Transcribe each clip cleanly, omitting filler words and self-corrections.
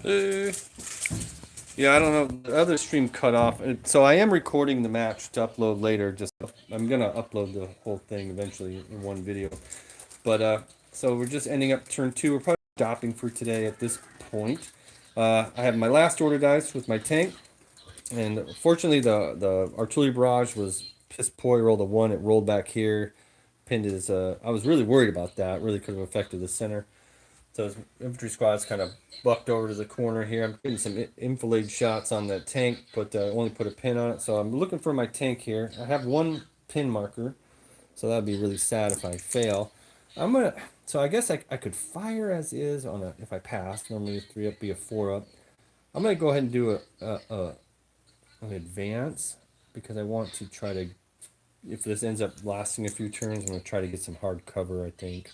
Uh, yeah, I don't know. The other stream cut off, so I am recording the match to upload later. Just I'm gonna upload the whole thing eventually in one video. But so we're just ending up turn two. We're probably stopping for today at this point. I have my last order dice with my tank, and fortunately the artillery barrage was piss poor. Rolled a one. It rolled back here, pinned his. I was really worried about that. Really could have affected the center. So his infantry squad's kind of bucked over to the corner here. I'm getting some enfilade shots on that tank, but only put a pin on it. So I'm looking for my tank here. I have one pin marker, so that'd be really sad if I fail. I'm gonna. So I guess I could fire as is on a if I pass. Normally a 3 up be a 4 up. I'm gonna go ahead and do an advance because I want to try to. If this ends up lasting a few turns, I'm gonna try to get some hard cover. I think.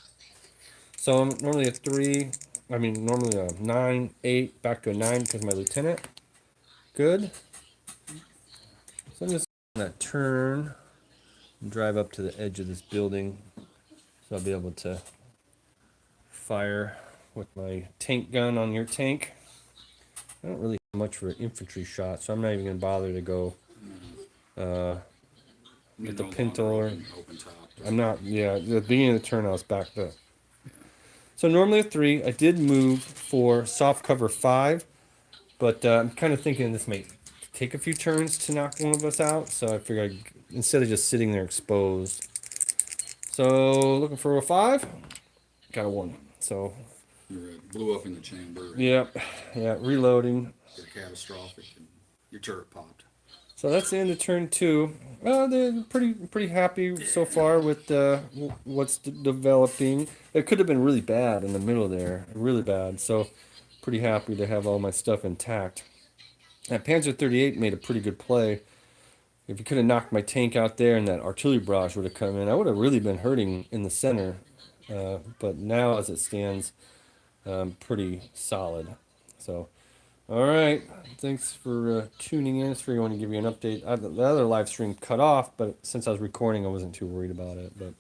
So I'm normally a 3. I mean normally a 9, 8, back to a 9 because my lieutenant. Good. So I'm just gonna turn and drive up to the edge of this building, so I'll be able to fire with my tank gun on your tank. I don't really have much for infantry shot, so I'm not even gonna bother to go get the pintle or I'm not. Yeah, the beginning of the turn I was backed up. So normally a 3. I did move for soft cover 5, but I'm kind of thinking this may take a few turns to knock one of us out. So I figured instead of just sitting there exposed. So looking for a 5, got a 1. So you blew up in the chamber. Yep, yeah, reloading. You're catastrophic, and your turret popped. So that's the end of turn 2. Well, they're pretty happy so far with what's developing. It could have been really bad in the middle there, really bad. So pretty happy to have all my stuff intact. That Panzer 38 made a pretty good play. If he could have knocked my tank out there and that artillery barrage would have come in, I would have really been hurting in the center. But now, as it stands, pretty solid. So. All right, thanks for tuning in. It's for you want to give you an update. The other live stream cut off, but since I was recording, I wasn't too worried about it. But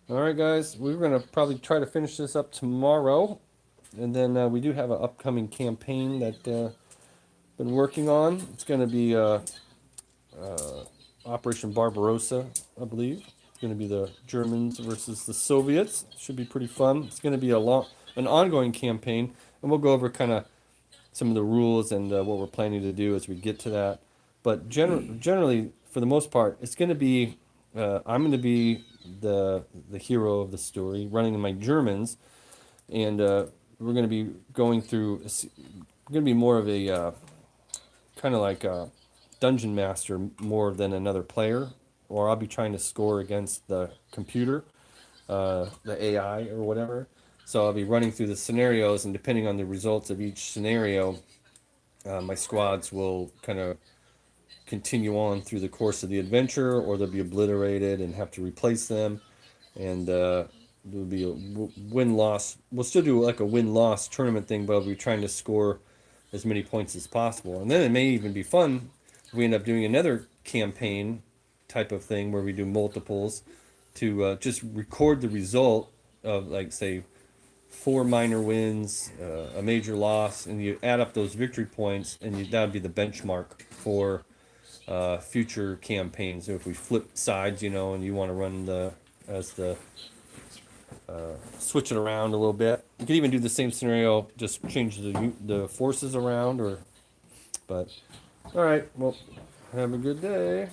all right, guys, we're gonna probably try to finish this up tomorrow, and then we do have an upcoming campaign that been working on. It's gonna be Operation Barbarossa, I believe. It's gonna be the Germans versus the Soviets. Should be pretty fun. It's gonna be an ongoing campaign, and we'll go over kind of some of the rules and what we're planning to do as we get to that. But generally, for the most part, it's going to be I'm going to be the hero of the story, running my Germans, and we're going to be going through. Going to be more of a kind of like a dungeon master more than another player, or I'll be trying to score against the computer, the AI or whatever. So I'll be running through the scenarios, and depending on the results of each scenario, my squads will kind of continue on through the course of the adventure, or they'll be obliterated and have to replace them. And there'll be a win-loss. We'll still do like a win-loss tournament thing, but I'll be trying to score as many points as possible. And then it may even be fun if we end up doing another campaign type of thing where we do multiples to just record the result of, like, say, 4 minor wins, a major loss, and you add up those victory points, and that would be the benchmark for future campaigns. So if we flip sides, and you want to run switch it around a little bit, you could even do the same scenario, just change the forces around, but all right, well, have a good day.